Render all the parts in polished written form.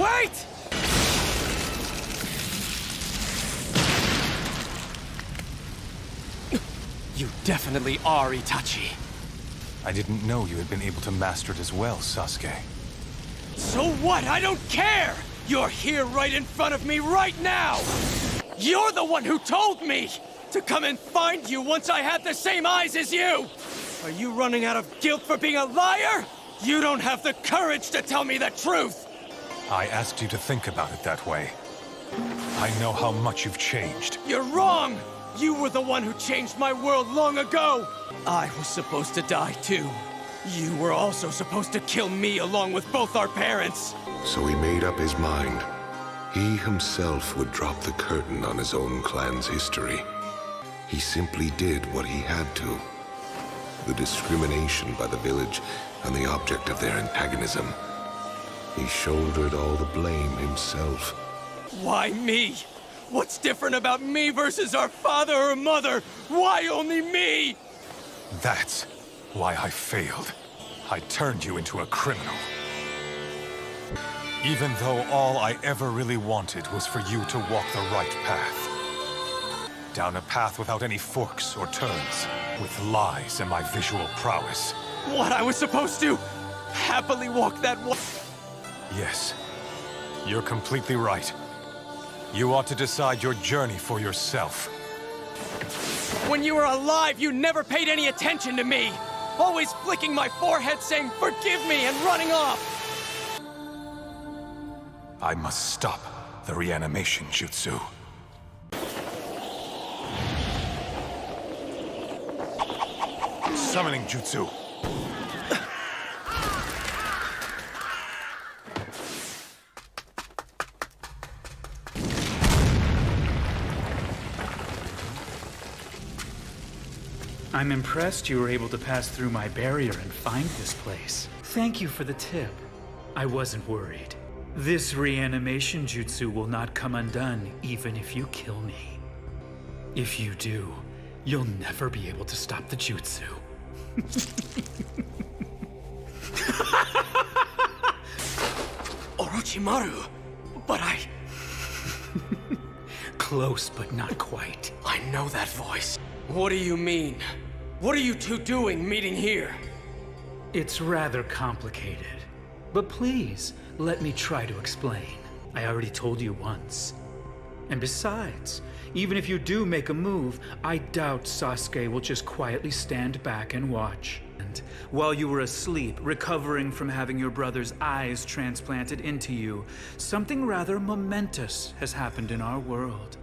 Wait! You definitely are Itachi. I didn't know you had been able to master it as well, Sasuke. So what? I don't care! You're here right in front of me right now! You're the one who told me to come and find you once I had the same eyes as you! Are you running out of guilt for being a liar? You don't have the courage to tell me the truth! I asked you to think about it that way. I know how much you've changed. You're wrong! You were the one who changed my world long ago! I was supposed to die too. You were also supposed to kill me along with both our parents. So he made up his mind. He himself would drop the curtain on his own clan's history. He simply did what he had to. The discrimination by the village and the object of their antagonism. He shouldered all the blame himself. Why me? What's different about me versus our father or mother? Why only me? That's why I failed. I turned you into a criminal. Even though all I ever really wanted was for you to walk the right path. Down a path without any forks or turns, with lies and my visual prowess. What, I was supposed to happily walk that way? Yes, you're completely right. You ought to decide your journey for yourself. When you were alive, you never paid any attention to me. Always flicking my forehead saying, "Forgive me," and running off. I must stop the reanimation jutsu. Summoning jutsu. I'm impressed you were able to pass through my barrier and find this place. Thank you for the tip. I wasn't worried. This reanimation jutsu will not come undone even if you kill me. If you do, you'll never be able to stop the jutsu. Orochimaru, but I... Close, but not quite. I know that voice. What do you mean? What are you two doing meeting here? It's rather complicated. But please, let me try to explain. I already told you once. And besides, even if you do make a move, I doubt Sasuke will just quietly stand back and watch. And while you were asleep, recovering from having your brother's eyes transplanted into you, something rather momentous has happened in our world.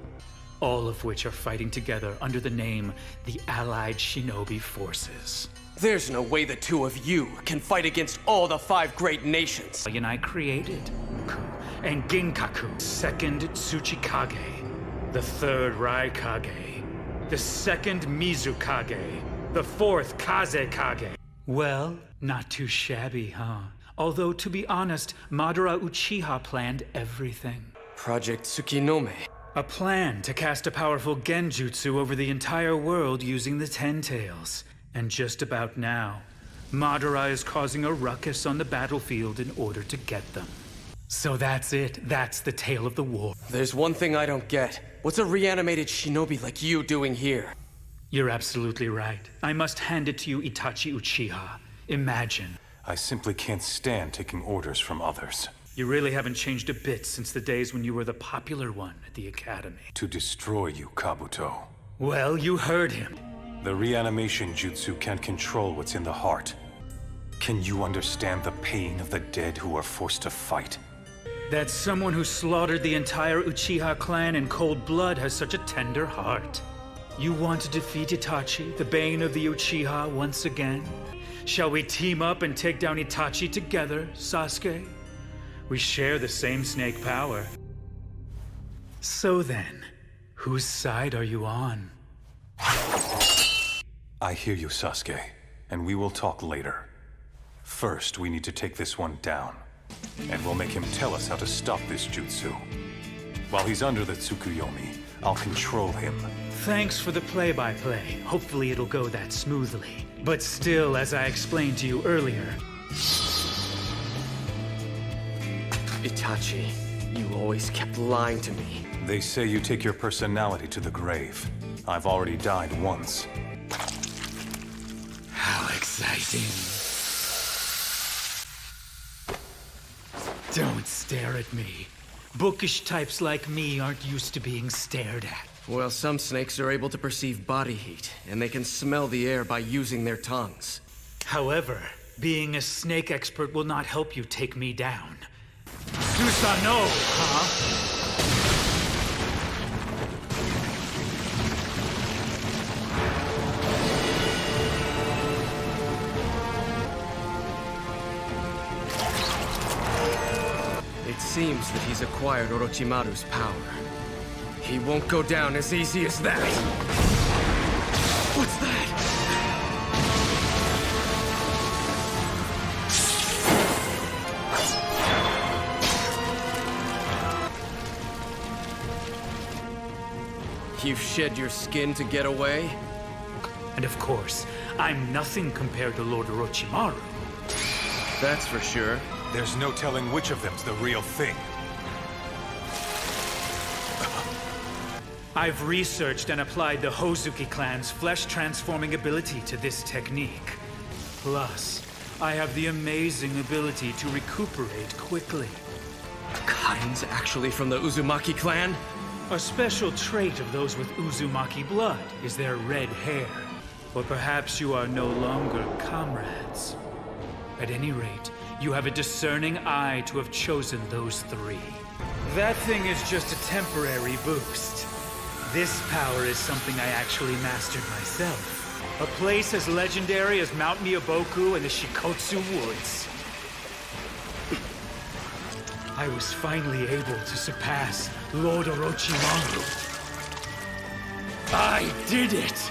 All of which are fighting together under the name the Allied Shinobi Forces. There's no way the two of you can fight against all the 5 great nations. And I created Ku and Ginkaku, second Tsuchikage, the third Raikage, the second Mizukage, the fourth Kazekage. Well, not too shabby, huh? Although, to be honest, Madara Uchiha planned everything. Project Tsukinome. A plan to cast a powerful genjutsu over the entire world using the Ten Tails. And just about now, Madara is causing a ruckus on the battlefield in order to get them. So that's it. That's the tale of the war. There's one thing I don't get. What's a reanimated shinobi like you doing here? You're absolutely right. I must hand it to you, Itachi Uchiha. Imagine. I simply can't stand taking orders from others. You really haven't changed a bit since the days when you were the popular one at the academy. To destroy you, Kabuto. Well, you heard him. The reanimation jutsu can't control what's in the heart. Can you understand the pain of the dead who are forced to fight? That someone who slaughtered the entire Uchiha clan in cold blood has such a tender heart. You want to defeat Itachi, the bane of the Uchiha, once again? Shall we team up and take down Itachi together, Sasuke? We share the same snake power. So then, whose side are you on? I hear you, Sasuke, and we will talk later. First, we need to take this one down, and we'll make him tell us how to stop this jutsu. While he's under the Tsukuyomi, I'll control him. Thanks for the play-by-play. Hopefully it'll go that smoothly. But still, as I explained to you earlier, Itachi, you always kept lying to me. They say you take your personality to the grave. I've already died once. How exciting. Don't stare at me. Bookish types like me aren't used to being stared at. Well, some snakes are able to perceive body heat, and they can smell the air by using their tongues. However, being a snake expert will not help you take me down. Susano, huh? It seems that he's acquired Orochimaru's power. He won't go down as easy as that! What's that? You've shed your skin to get away? And of course, I'm nothing compared to Lord Orochimaru. That's for sure. There's no telling which of them's the real thing. I've researched and applied the Hozuki clan's flesh-transforming ability to this technique. Plus, I have the amazing ability to recuperate quickly. Kain's actually from the Uzumaki clan? A special trait of those with Uzumaki blood is their red hair. Or perhaps you are no longer comrades. At any rate, you have a discerning eye to have chosen those three. That thing is just a temporary boost. This power is something I actually mastered myself. A place as legendary as Mount Miyaboku and the Shikotsu Woods. I was finally able to surpass Lord Orochimaru. I did it!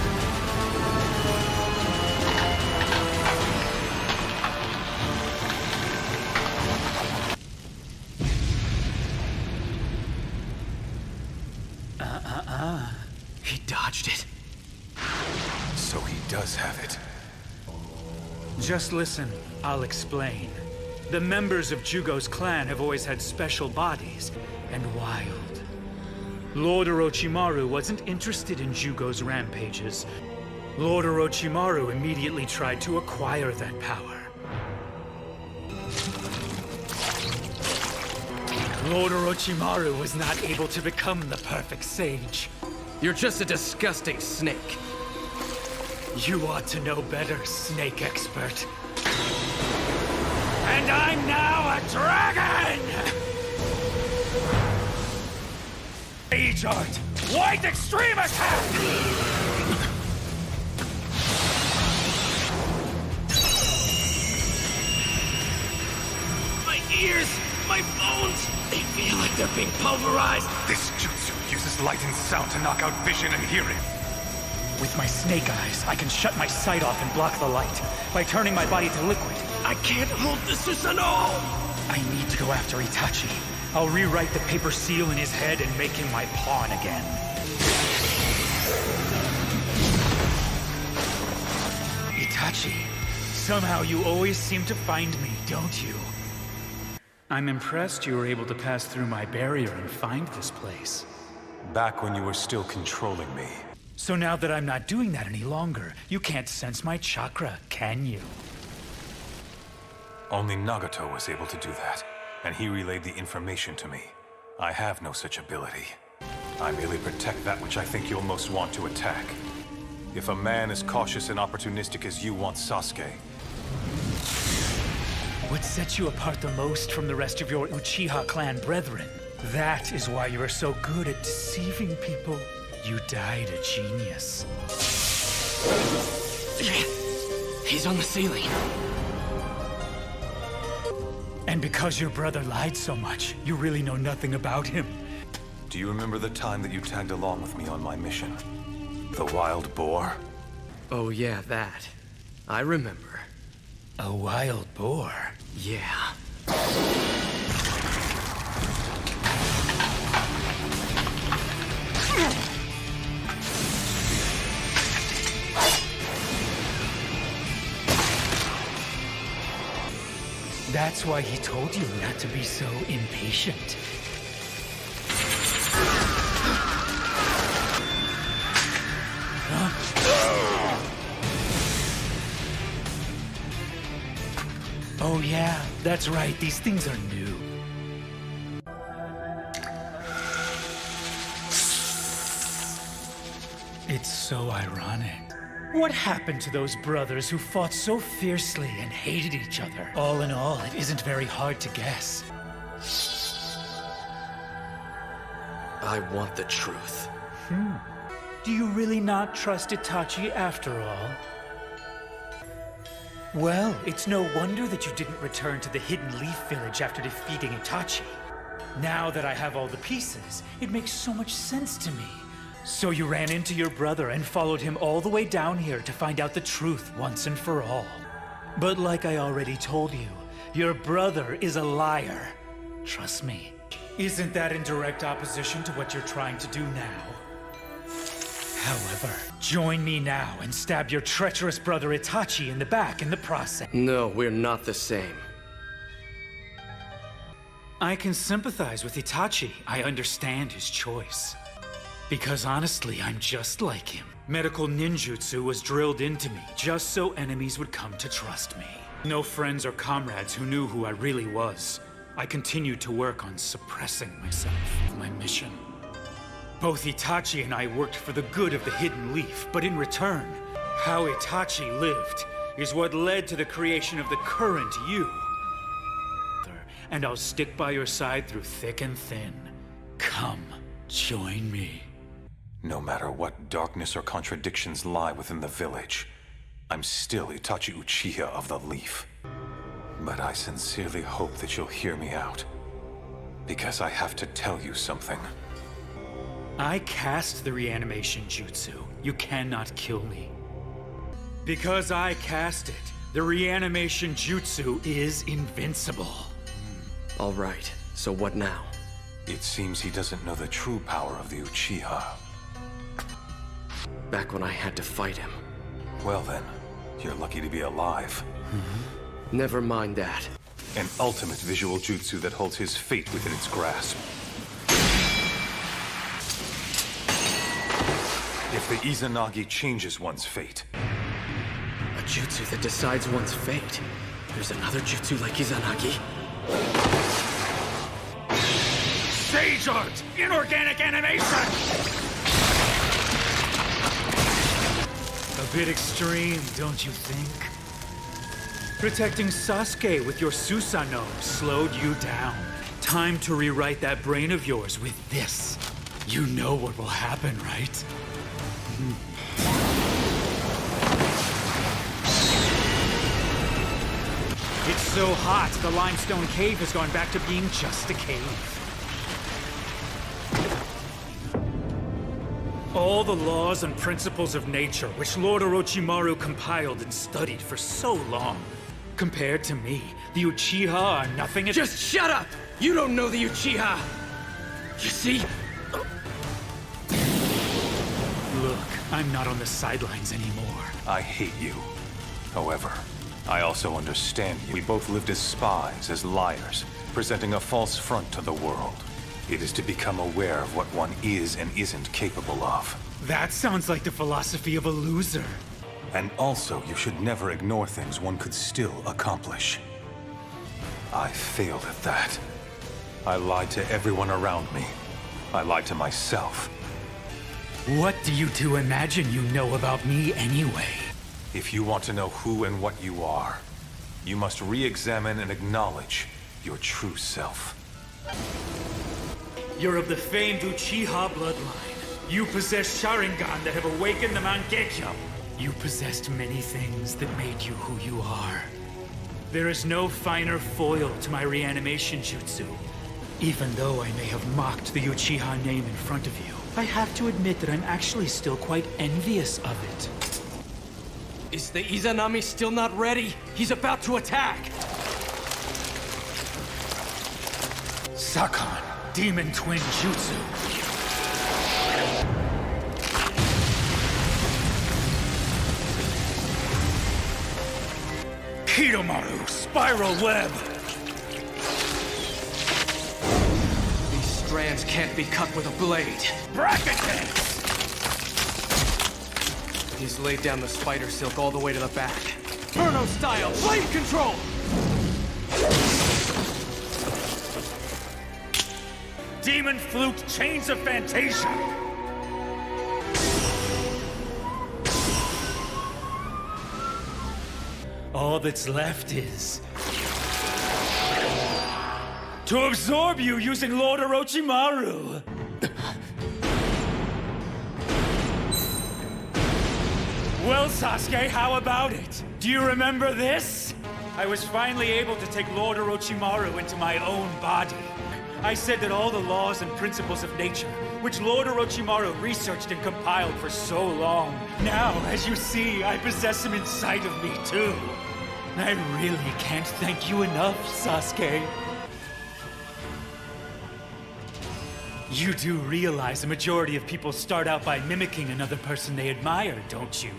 He dodged it. So he does have it. Just listen, I'll explain. The members of Jugo's clan have always had special bodies, and wild. Lord Orochimaru wasn't interested in Jugo's rampages. Lord Orochimaru immediately tried to acquire that power. Lord Orochimaru was not able to become the perfect sage. You're just a disgusting snake. You ought to know better, snake expert. And I'm now a dragon! Age art! White extremist hat! My ears! My bones! They feel like they're being pulverized! This jutsu uses light and sound to knock out vision and hearing. With my snake eyes, I can shut my sight off and block the light by turning my body to liquid. I can't hold the Susanoo! I need to go after Itachi. I'll rewrite the paper seal in his head and make him my pawn again. Itachi, somehow you always seem to find me, don't you? I'm impressed you were able to pass through my barrier and find this place. Back when you were still controlling me. So now that I'm not doing that any longer, you can't sense my chakra, can you? Only Nagato was able to do that, and he relayed the information to me. I have no such ability. I merely protect that which I think you'll most want to attack. If a man as cautious and opportunistic as you wants Sasuke... What sets you apart the most from the rest of your Uchiha clan brethren? That is why you are so good at deceiving people. You died a genius. He's on the ceiling. And because your brother lied so much, you really know nothing about him. Do you remember the time that you tagged along with me on my mission? The wild boar? Oh yeah, that. I remember. A wild boar? Yeah. That's why he told you not to be so impatient. Oh yeah, that's right, these things are new. It's so ironic. What happened to those brothers who fought so fiercely and hated each other? All in all, it isn't very hard to guess. I want the truth. Do you really not trust Itachi after all? Well, it's no wonder that you didn't return to the Hidden Leaf Village after defeating Itachi. Now that I have all the pieces, it makes so much sense to me. So you ran into your brother and followed him all the way down here to find out the truth once and for all. But like I already told you, your brother is a liar. Trust me. Isn't that in direct opposition to what you're trying to do now? However, join me now and stab your treacherous brother Itachi in the back in the process. No, we're not the same. I can sympathize with Itachi. I understand his choice. Because honestly, I'm just like him. Medical ninjutsu was drilled into me just so enemies would come to trust me. No friends or comrades who knew who I really was. I continued to work on suppressing myself, my mission. Both Itachi and I worked for the good of the Hidden Leaf, but in return, how Itachi lived is what led to the creation of the current you. And I'll stick by your side through thick and thin. Come, join me. No matter what darkness or contradictions lie within the village, I'm still Itachi Uchiha of the Leaf. But I sincerely hope that you'll hear me out, because I have to tell you something. I cast the reanimation jutsu. You cannot kill me. Because I cast it, the reanimation jutsu is invincible. All right, so what now? It seems he doesn't know the true power of the Uchiha. Back when I had to fight him. Well then, you're lucky to be alive. Never mind that. An ultimate visual jutsu that holds his fate within its grasp. If the Izanagi changes one's fate, A jutsu that decides one's fate. There's another jutsu like Izanagi. Sage art! Inorganic animation! A bit extreme, don't you think? Protecting Sasuke with your Susanoo slowed you down. Time to rewrite that brain of yours with this. You know what will happen, right? It's so hot, the limestone cave has gone back to being just a cave. All the laws and principles of nature, which Lord Orochimaru compiled and studied for so long. Compared to me, the Uchiha are nothing. Just shut up! You don't know the Uchiha! You see? Look, I'm not on the sidelines anymore. I hate you. However, I also understand you. We both lived as spies, as liars, presenting a false front to the world. It is to become aware of what one is and isn't capable of. That sounds like the philosophy of a loser. And also, you should never ignore things one could still accomplish. I failed at that. I lied to everyone around me. I lied to myself. What do you two imagine you know about me anyway? If you want to know who and what you are, you must re-examine and acknowledge your true self. You're of the famed Uchiha bloodline. You possess Sharingan that have awakened the Mangekyo. You possessed many things that made you who you are. There is no finer foil to my reanimation jutsu. Even though I may have mocked the Uchiha name in front of you, I have to admit that I'm actually still quite envious of it. Is the Izanami still not ready? He's about to attack! Sakon, Demon Twin Jutsu. Kidomaru, Spiral Web! strands can't be cut with a blade. Bracket dance! He's laid down the spider silk all the way to the back. Inferno style, blade control! Demon flute chains of Fantasia! All that's left is to absorb you using Lord Orochimaru. Well, Sasuke, how about it? Do you remember this? I was finally able to take Lord Orochimaru into my own body. I said that all the laws and principles of nature, which Lord Orochimaru researched and compiled for so long, now, as you see, I possess him inside of me, too. I really can't thank you enough, Sasuke. You do realize a majority of people start out by mimicking another person they admire, don't you?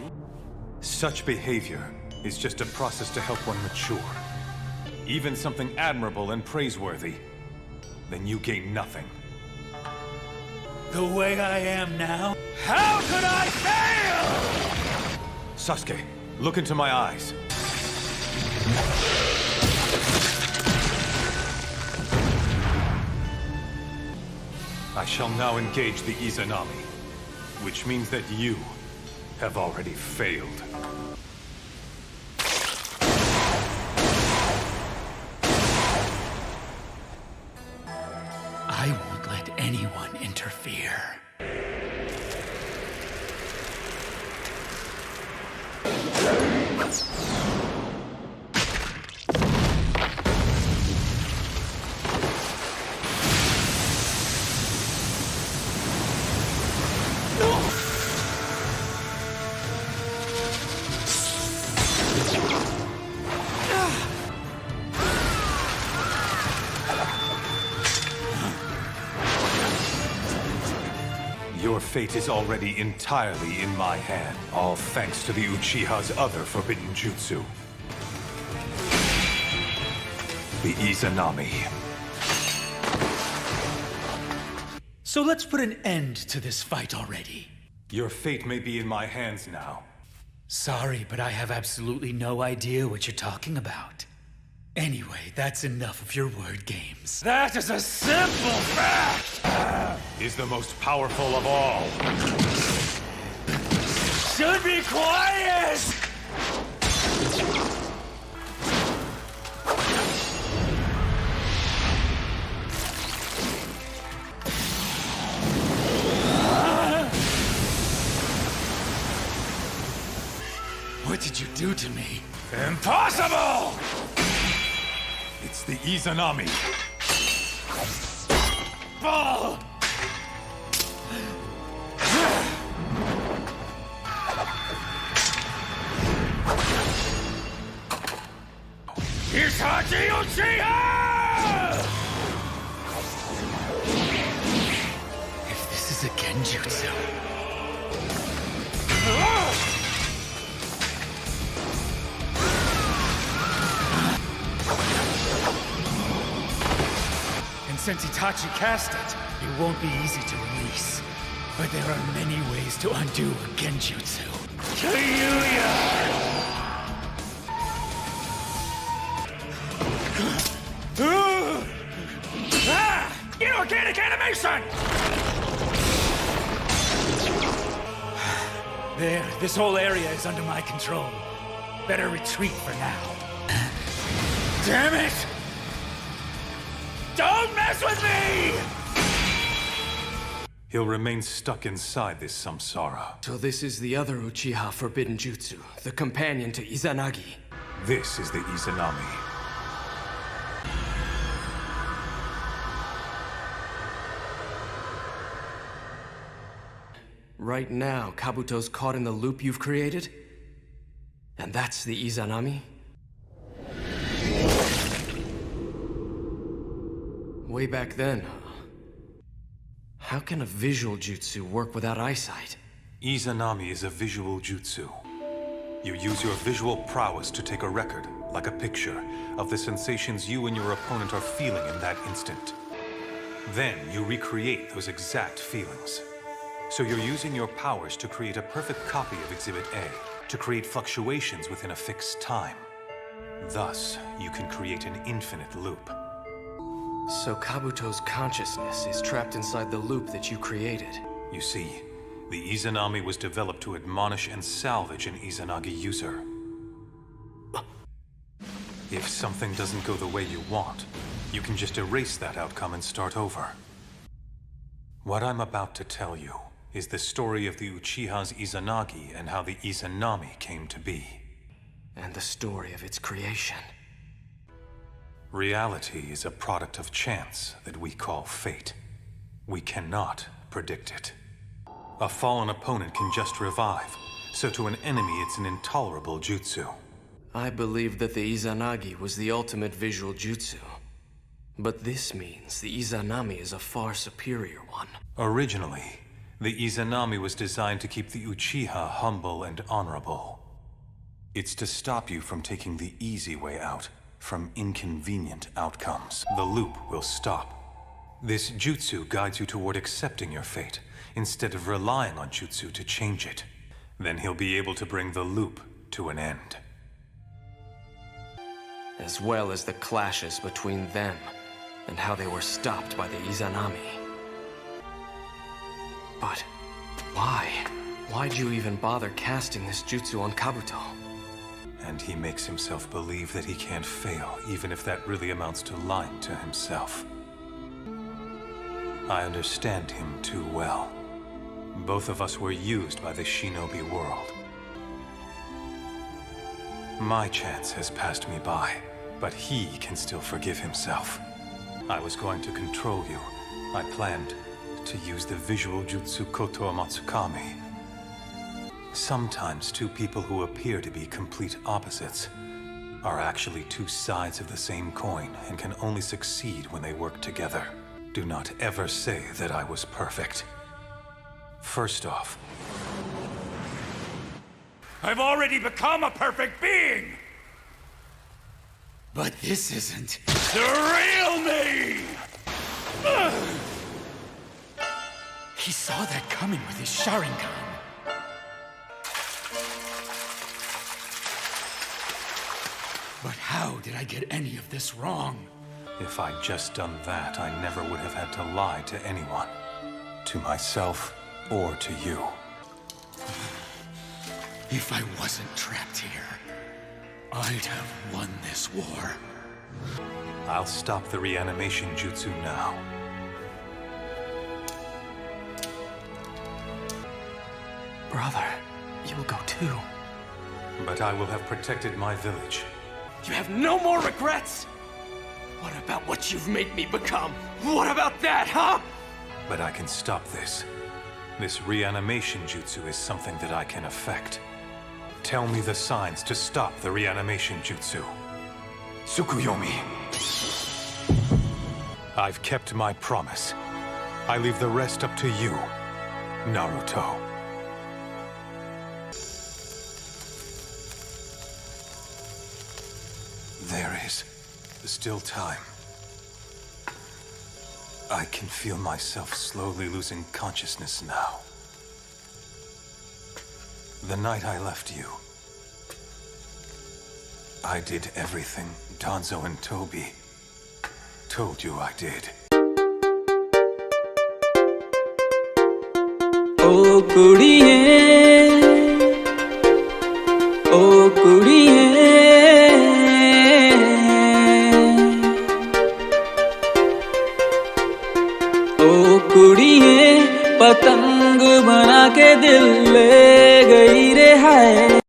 Such behavior is just a process to help one mature. Even something admirable and praiseworthy, then you gain nothing. The way I am now? How could I fail? Sasuke, look into my eyes. I shall now engage the Izanami, which means that you have already failed. I won't let anyone interfere. Your fate is already entirely in my hand, all thanks to the Uchiha's other forbidden jutsu. The Izanami. So let's put an end to this fight already. Your fate may be in my hands now. Sorry, but I have absolutely no idea what you're talking about. Anyway, that's enough of your word games. That is a simple fact! Is the most powerful of all. Should be quiet! What did you do to me? Impossible! It's the Izanami. Ball! Itachi Uchiha! If this is a genjutsu... And since Itachi cast it, it won't be easy to release. But there are many ways to undo a genjutsu. Kyuya! Inorganic animation! There, this whole area is under my control. Better retreat for now. Damn it! Don't mess with me! He'll remain stuck inside this samsara. So this is the other Uchiha forbidden jutsu, the companion to Izanagi. This is the Izanami. Right now, Kabuto's caught in the loop you've created? And that's the Izanami? Way back then, huh? How can a visual jutsu work without eyesight? Izanami is a visual jutsu. You use your visual prowess to take a record, like a picture, of the sensations you and your opponent are feeling in that instant. Then you recreate those exact feelings. So you're using your powers to create a perfect copy of Exhibit A, to create fluctuations within a fixed time. Thus, you can create an infinite loop. So Kabuto's consciousness is trapped inside the loop that you created. You see, the Izanami was developed to admonish and salvage an Izanagi user. If something doesn't go the way you want, you can just erase that outcome and start over. What I'm about to tell you is the story of the Uchiha's Izanagi and how the Izanami came to be. And the story of its creation. Reality is a product of chance that we call fate. We cannot predict it. A fallen opponent can just revive, so to an enemy it's an intolerable jutsu. I believed that the Izanagi was the ultimate visual jutsu. But this means the Izanami is a far superior one. Originally, the Izanami was designed to keep the Uchiha humble and honorable. It's to stop you from taking the easy way out, from inconvenient outcomes. The loop will stop. This jutsu guides you toward accepting your fate, instead of relying on jutsu to change it. Then he'll be able to bring the loop to an end. As well as the clashes between them, and how they were stopped by the Izanami. But why? Why'd you even bother casting this jutsu on Kabuto? And he makes himself believe that he can't fail, even if that really amounts to lying to himself. I understand him too well. Both of us were used by the shinobi world. My chance has passed me by, but he can still forgive himself. I was going to control you. I planned to use the visual jutsu Koto Amatsukami. Sometimes two people who appear to be complete opposites are actually two sides of the same coin and can only succeed when they work together. Do not ever say that I was perfect. First off, I've already become a perfect being! But this isn't the real me! He saw that coming with his Sharingan. But how did I get any of this wrong? if I'd just done that, I never would have had to lie to anyone. To myself or to you. If I wasn't trapped here, I'd have won this war. I'll stop the reanimation jutsu now. Brother, you'll go too. But I will have protected my village. You have no more regrets? What about what you've made me become? What about that, huh? But I can stop this. This reanimation jutsu is something that I can affect. Tell me the signs to stop the reanimation jutsu. Tsukuyomi. I've kept my promise. I leave the rest up to you, Naruto. There is still time. I can feel myself slowly losing consciousness now. The night I left you, I did everything Danzo and Toby told you I did. ओ कुड़िए ओ कुड़िए ओ कुड़िए पतंग बना के दिल ले गई रे हाय।